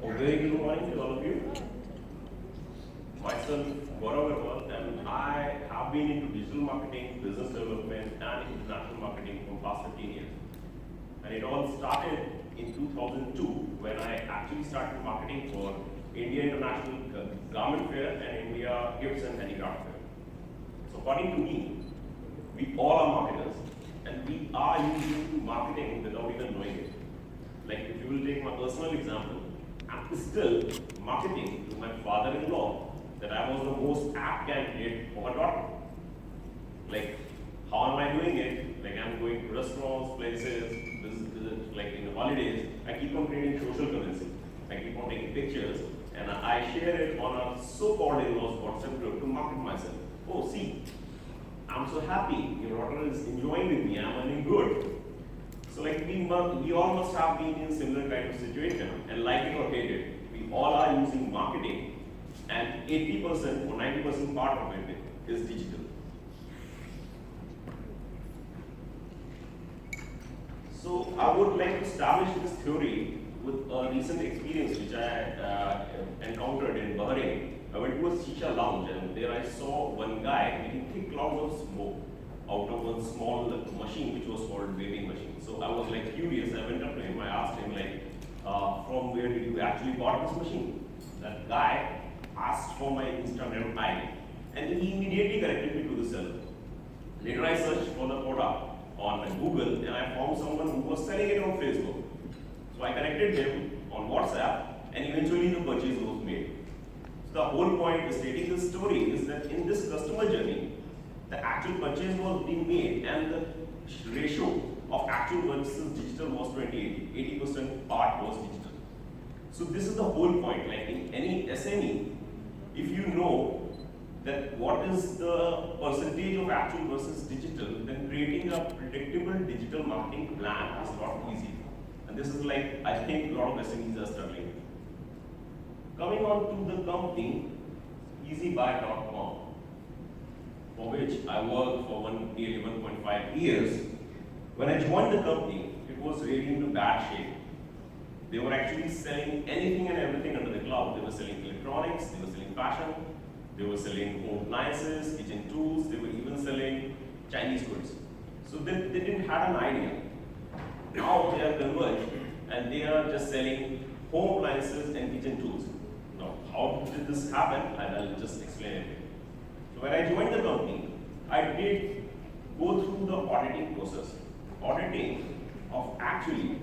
A very good morning to all of you. Myself, Gaurav Agarwal, and I have been into digital marketing, business development, and international marketing for past 15 years. And it all started in 2002 when I actually started marketing for India International Garment Fair and India Gifts and Handicraft Fair. So according to me, we all are marketers, and we are using marketing without even knowing it. Like if you will take my personal example, I'm still marketing to my father-in-law that I was the most apt candidate for a daughter. Like, how am I doing it? Like I'm going to restaurants, places, like in the holidays, I keep on creating social currency. I keep on taking pictures and I share it on a so-called in-laws WhatsApp group to market myself. Oh, see, I'm so happy. Your daughter is enjoying with me. I'm earning good. So like we all must have been in similar kind of situation, and like it or hate it, we all are using marketing, and 80% or 90% part of it is digital. So I would like to establish this theory with a recent experience which I encountered in Bahrain. I went to a shisha lounge and there I saw one guy making thick clouds of smoke out of one small machine which was called vaping machine. So I was like curious, I went up to him, I asked him like, from where did you actually bought this machine? That guy asked for my Instagram ID and he immediately connected me to the seller. Later I searched for the product on Google and I found someone who was selling it on Facebook. So I connected him on WhatsApp and eventually the purchase was made. So the whole point of stating this story is that in this customer journey, the actual purchase was being made and the ratio of actual versus digital was 20-80. 80% part was digital. So this is the whole point. Like in any SME, if you know that what is the percentage of actual versus digital, then creating a predictable digital marketing plan is not easy. And this is like, I think a lot of SMEs are struggling with. Coming on to the company, easybuy.com, for which I worked for nearly 1.5 years. When I joined the company, it was really into bad shape. They were actually selling anything and everything under the cloud. They were selling electronics, they were selling fashion, they were selling home appliances, kitchen tools, they were even selling Chinese goods. So they didn't have an idea. Now they are converged and they are just selling home appliances and kitchen tools. Now, how did this happen? I'll just explain it. So when I joined the company, I did go through the auditing process. Auditing of actually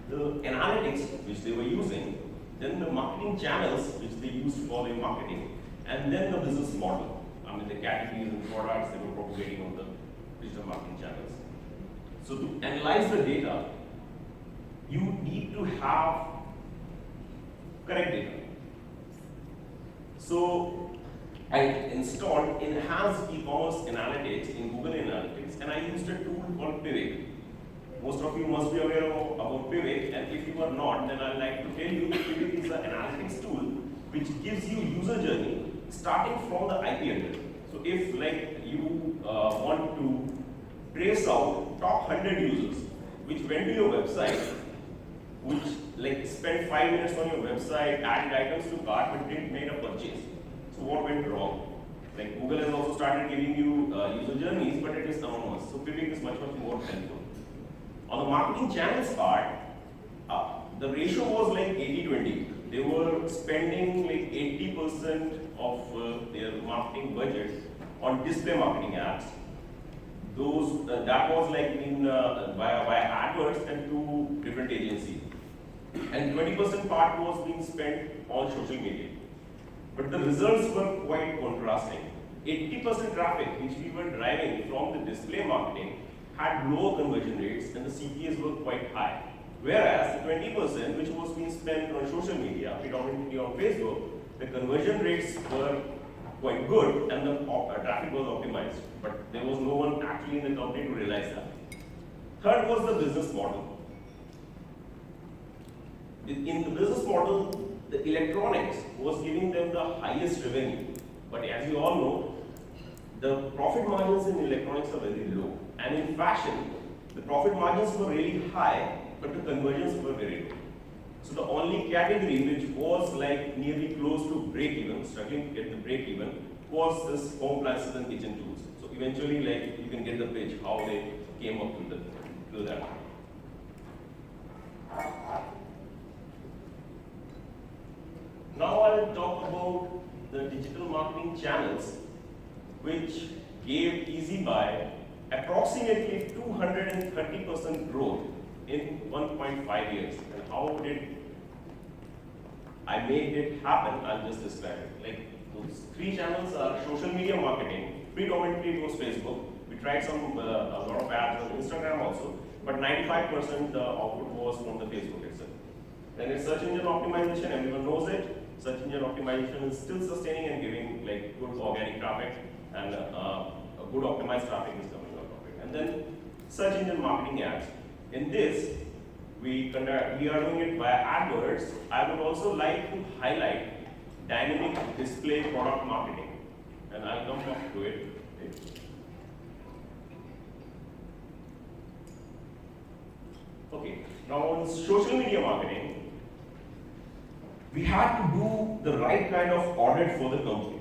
the analytics which they were using, then the marketing channels which they used for their marketing, and then the business model. I mean the categories and products they were propagating on the digital marketing channels. So to analyze the data, you need to have correct data. So I installed enhanced e-commerce analytics in Google Analytics and I used a tool called Pivot. Most of you must be aware about Pivot, and if you are not, then I'd like to tell you that Pivot is an analytics tool which gives you user journey starting from the IP address. So if like you want to trace out top 100 users which went to your website, which like spent 5 minutes on your website, added items to cart but didn't make a purchase. So what went wrong? Like Google has also started giving you user journeys, but it is anonymous. So Pivot is much more helpful. On the marketing channels part, the ratio was like 80-20. They were spending like 80% of their marketing budget on display marketing ads. Those that was like in via AdWords and 2 different agencies, and 20% part was being spent on social media. But the results were quite contrasting. 80% traffic which we were driving from the display marketing had low conversion rates and the CPAs were quite high. Whereas the 20% which was being spent on social media, predominantly on Facebook, the conversion rates were quite good and the traffic was optimized. But there was no one actually in the company to realize that. Third was the business model. In the business model, the electronics was giving them the highest revenue. But as you all know, the profit margins in electronics are very low. And in fashion, the profit margins were really high, but the conversions were very low. So the only category which was like nearly close to break even, struggling to get the break even, was this home appliances and kitchen tools. So eventually, like you can get the pitch how they came up to that. Now I'll talk about the digital marketing channels which gave EasyBuy approximately 230% growth in 1.5 years. And how did I make it happen? I'll just describe it. Like those three channels are social media marketing. Predominantly it was Facebook. We tried a lot of ads on Instagram also, but 95% the output was from the Facebook itself. Then it's search engine optimization. Everyone knows it. Search engine optimization is still sustaining and giving like good organic traffic, and a good optimized traffic is coming out of it. And then search engine marketing ads. In this, we are doing it via AdWords. I would also like to highlight dynamic display product marketing, and I'll come back to it. Okay, now on social media marketing, we had to do the right kind of audit for the company.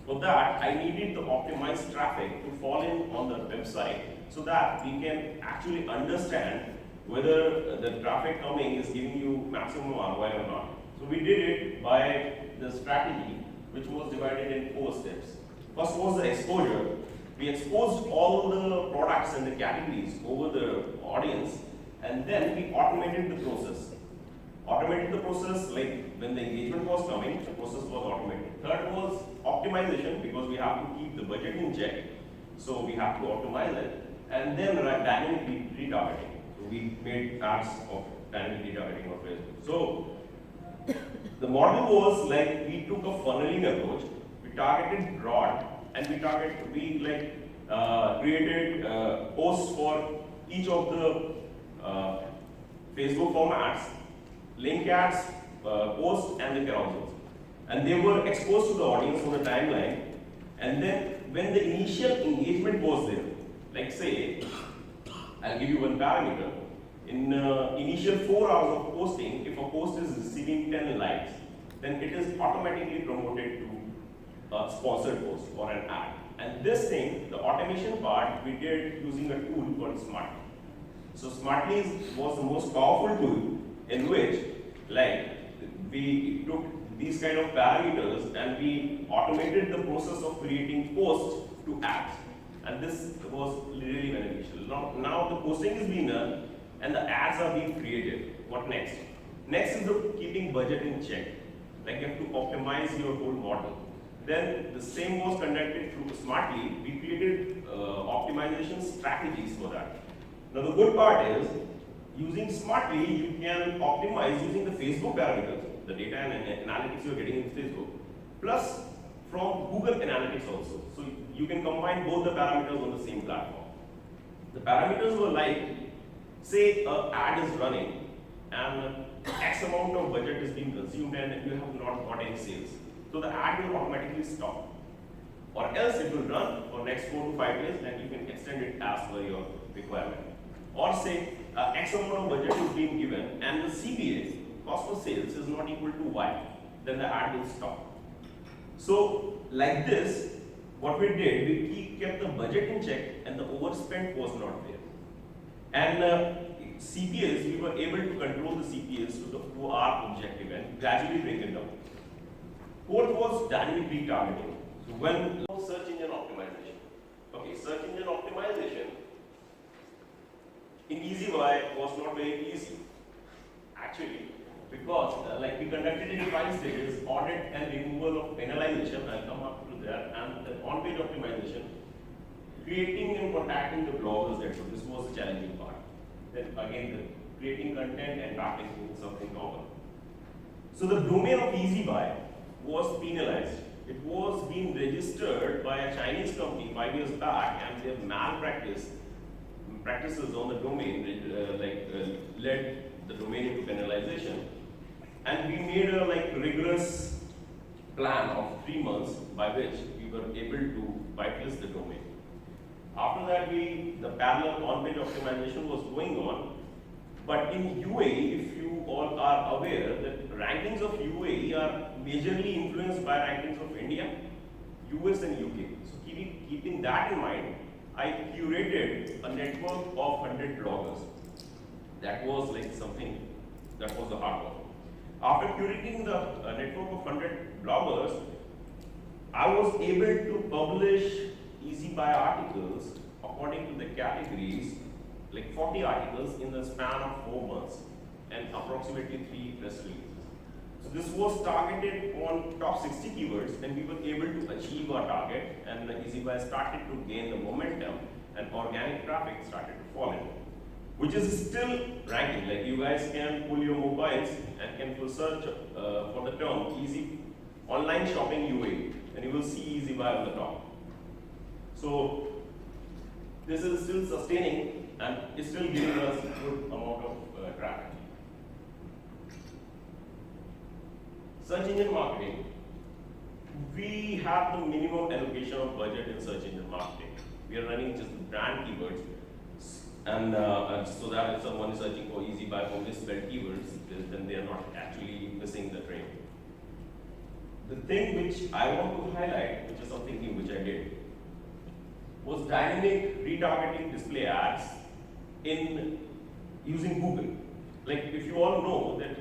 For that, I needed the optimized traffic to fall in on the website so that we can actually understand whether the traffic coming is giving you maximum ROI or not. So we did it by the strategy which was divided in 4 steps. First was the exposure. We exposed all the products and the categories over the audience, and then we automated the process. Automated the process, like when the engagement was coming, the process was automated. Third was optimization, because we have to keep the budget in check, so we have to optimize it. And then dynamic retargeting. So we made ads of dynamic retargeting of Facebook. So the model was like we took a funneling approach. We targeted broad, and we created posts for each of the Facebook formats, link ads, posts, and the carousels. And they were exposed to the audience on the timeline. And then when the initial engagement was there, like say, I'll give you one parameter. In initial 4 hours of posting, if a post is receiving 10 likes, then it is automatically promoted to a sponsored post or an ad. And this thing, the automation part, we did using a tool called Smartly. So Smartly was the most powerful tool in which, like, we took these kind of parameters and we automated the process of creating posts to ads. And this was really beneficial. Now the posting is being done and the ads are being created. What next? Next is the keeping budget in check. Like you have to optimize your whole model. Then the same was conducted through Smartly. We created optimization strategies for that. Now the good part is, using Smartly, you can optimize using the Facebook parameters, the data and analytics you're getting in Facebook, plus from Google Analytics also. So you can combine both the parameters on the same platform. The parameters were like, say an ad is running and X amount of budget is being consumed and you have not got any sales. So the ad will automatically stop. Or else it will run for next 4 to 5 days and you can extend it as per your requirement. Or say X amount of budget is being given and the CPA, cost of sales, is not equal to Y, then the ad will stop. So like this, what we did, we kept the budget in check and the overspend was not there. And CPAs, we were able to control the CPAs to our objective and gradually bring it down. Fourth was dynamic retargeting. So when search engine optimization. Okay, search engine optimization in EasyBuy was not very easy, actually, because like we conducted it in 5 stages: audit and removal of penalization. I'll come up to that, and the on-page optimization, creating and contacting the bloggers. This was the challenging part. Then again, the creating content and packaging is something common. So the domain of EasyBuy was penalized. It was being registered by a Chinese company 5 years back, and their practices on the domain led the domain into penalization. And we made a rigorous plan of 3 months by which we were able to whitelist the domain. After that, the parallel on-page optimization was going on. But in UAE, if you all are aware that rankings of UAE are majorly influenced by rankings of India, US and UK. So keeping that in mind, I curated a network of 100 bloggers. That was like something, that was the hard work. After curating the network of 100 bloggers, I was able to publish easy buy articles according to the categories, like 40 articles in the span of 4 months and approximately 3 press releases. So this was targeted on top 60 keywords, and we were able to achieve our target, and the easy buy started to gain the momentum and organic traffic started to fall in, which is still ranking. Like you guys can pull your mobiles and can search for the term easy online shopping UAE, and you will see easy buy on the top. So this is still sustaining and is still giving us a good amount of traffic. Search engine marketing. We have the minimum allocation of budget in search engine marketing. We are running just the brand keywords, and so that if someone is searching for easy buy for misspelled keywords, then they are not actually missing the train. The thing which I want to highlight, which is something new which I did, was dynamic retargeting display ads in using Google. Like if you all know that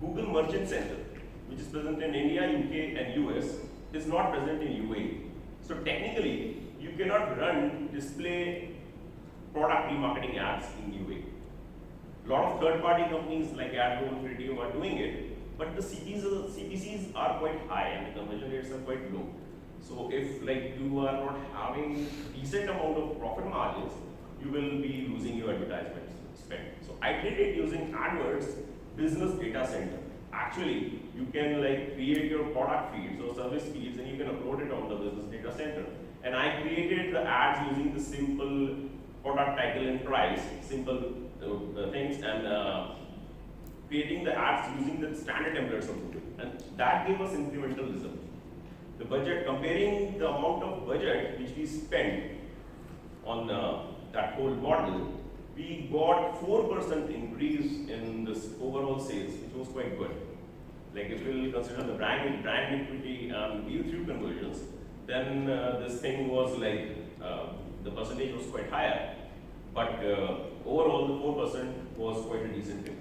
Google Merchant Center, which is present in India, UK and US, is not present in UAE. So technically, you cannot run display product remarketing ads in UAE. A lot of third-party companies like AdWords, Video are doing it, but the CPCs are quite high and the conversion rates are quite low. So if like you are not having decent amount of profit margins, you will be losing your advertisement spend. So I did it using AdWords Business Data Center. Actually, you can like create your product feeds or service feeds and you can upload it on the Business Data Center. And I created the ads using the simple product title and price, simple things, and creating the ads using the standard templates of Google. And that gave us incremental results. The budget, comparing the amount of budget which we spent on that whole model, we got 4% increase in this overall sales, which was quite good. Like if we will consider the brand equity and view-through conversions, then this thing was like, the percentage was quite higher. But overall, the 4% was quite a decent thing.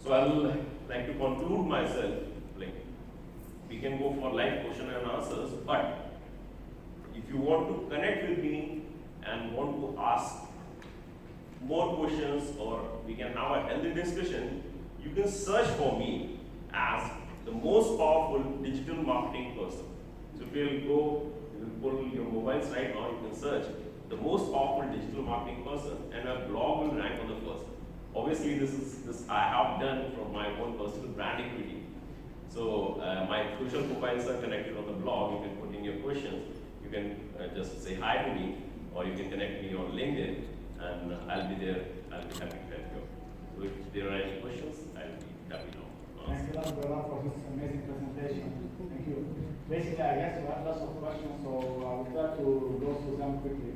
So I will like to conclude myself, like we can go for live question and answers, but if you want to connect with me and want to ask more questions or we can have a healthy discussion, you can search for me as the most powerful digital marketing person. So if you will go, you will pull your mobiles right now, you can search the most powerful digital marketing person and a blog will rank on the first. Obviously this I have done from my own personal brand equity. So my social profiles are connected on the blog. You can put in your questions. You can just say hi to me, or you can connect me on LinkedIn, and I'll be there. I'll be happy to help you. So if there are any questions, I'll be happy to answer. Thanks a lot, Gaurav, for this amazing presentation. Thank you. Basically, I guess we have lots of questions, so I will try to go through them quickly.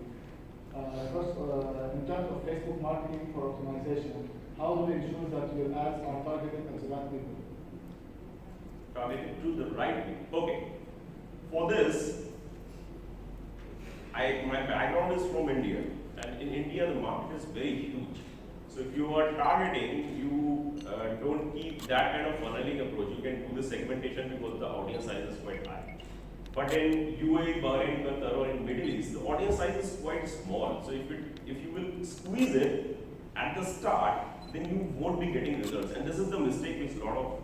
First, in terms of Facebook marketing for optimization, how do we ensure that your ads are targeted at the right people? Targeted to the right people. Okay. For this, my background is from India, and in India the market is very huge. So if you are targeting, you don't keep that kind of funneling approach. You can do the segmentation because the audience size is quite high. But in UAE, Bahrain, Qatar, or in Middle East, the audience size is quite small. So if you will squeeze it at the start, then you won't be getting results. And this is the mistake which a lot of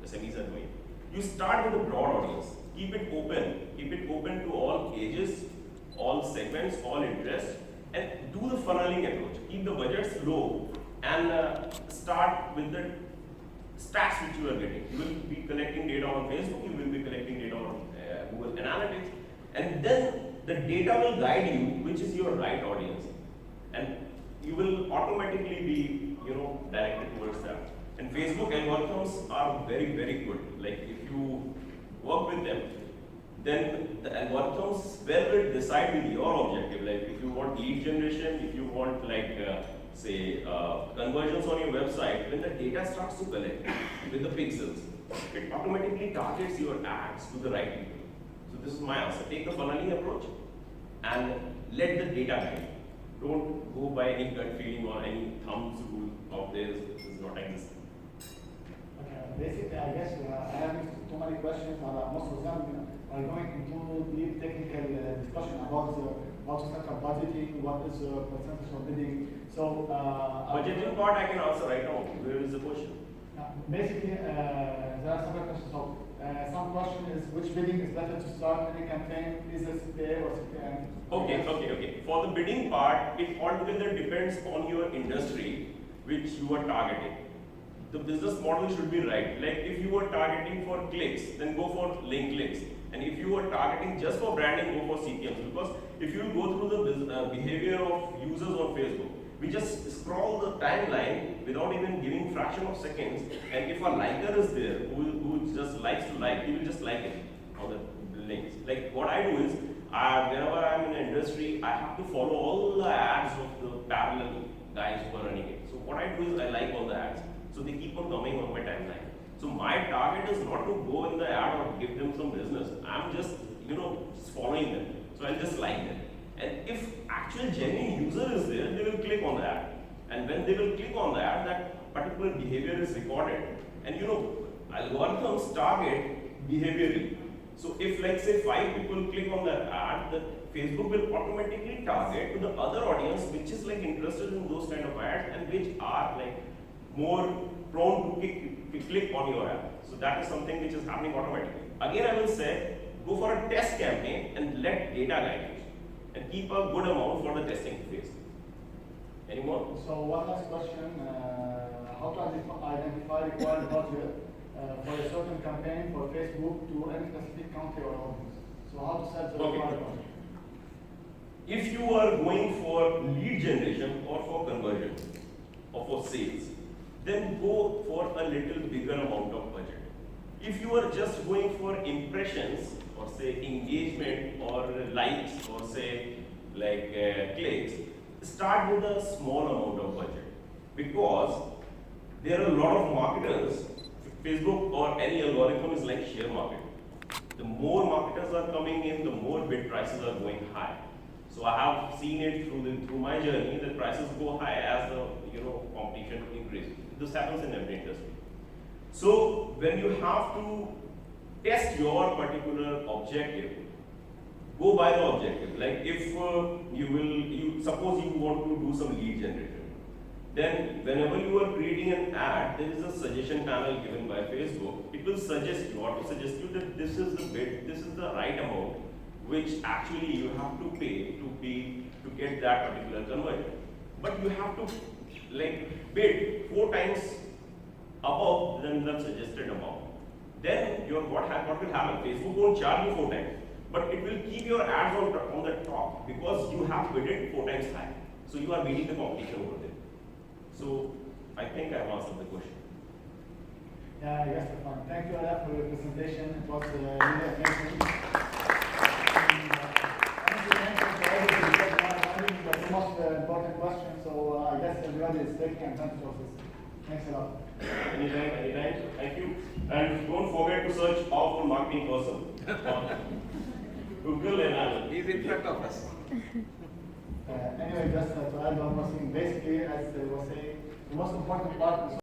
SMEs are doing. You start with a broad audience. Keep it open. Keep it open to all ages, all segments, all interests, and do the funneling approach. Keep the budgets low and start with the stats which you are getting. You will be collecting data on Facebook, you will be collecting data on Google Analytics, and then the data will guide you which is your right audience, and you will automatically be directed towards that. And Facebook algorithms are very, very good. Like if you work with them, then the algorithms will decide with your objective. Like if you want lead generation, if you want like say, conversions on your website, when the data starts to collect with the pixels, it automatically targets your ads to the right people. So this is my answer. Take the funneling approach and let the data guide. Don't go by any gut feeling or any thumbs rule of this is not existing. Okay, basically, I guess I have too many questions, but most of them are going into deep technical discussion about how to set up budgeting, what is the percentage of bidding. So, Budgeting part I can answer right now. Where is the question? basically, there are several questions. So, some question is which bidding is better to start any campaign? Is it CPA or CPM? Okay. For the bidding part, it altogether depends on your industry which you are targeting. The business model should be right. Like if you are targeting for clicks, then go for link clicks. And if you are targeting just for branding, go for CPMs. Because if you go through the behavior of users on Facebook, we just scroll the timeline without even giving fraction of seconds. And if a liker is there who just likes to like, he will just like it on the links. Like what I do is, whenever I'm in an industry, I have to follow all the ads of the parallel guys who are running it. So what I do is I like all the ads. So they keep on coming on my timeline. So my target is not to go in the ad or give them some business. I'm just, just following them. So I'll just like them. And if actual genuine user is there, they will click on the ad. And when they will click on the ad, that particular behavior is recorded. And algorithms target behaviorally. So if like say 5 people click on that ad, the Facebook will automatically target to the other audience which is like interested in those kind of ads and which are like more prone to click on your ad. So that is something which is happening automatically. Again, I will say, go for a test campaign and let data guide you. And keep a good amount for the testing phase. Any more? So one last question, how to identify required budget for a certain campaign for Facebook to any specific country or audience? So how to set the required budget? If you are going for lead generation or for conversion or for sales, then go for a little bigger amount of budget. If you are just going for impressions or say engagement or likes or say like clicks, start with a small amount of budget because there are a lot of marketers. Facebook or any algorithm is like share market. The more marketers are coming in, the more bid prices are going high. So I have seen it through my journey that prices go high as the competition increases. This happens in every industry. So when you have to test your particular objective, go by the objective. Like if you suppose you want to do some lead generation, then whenever you are creating an ad, there is a suggestion panel given by Facebook. It will suggest you that this is the bid, this is the right amount, which actually you have to pay to get that particular conversion. But you have to like bid 4 times above than the suggested amount. Then what will happen? Facebook won't charge you 4 times, but it will keep your ads on the top because you have bid it 4 times high. So you are beating the competition over there. So I think I have answered the question. Yeah, yes, fine. Thank you, Ala, for your presentation. It was really amazing. Honestly, thank you for everything because that's the most important question. So I guess everybody is taking advantage of this. Thanks a lot. Anytime. Thank you. And don't forget to search for marketing person. Google and Apple. He's in front of us. Anyway, just to add one more thing, basically, as I was saying, the most important part is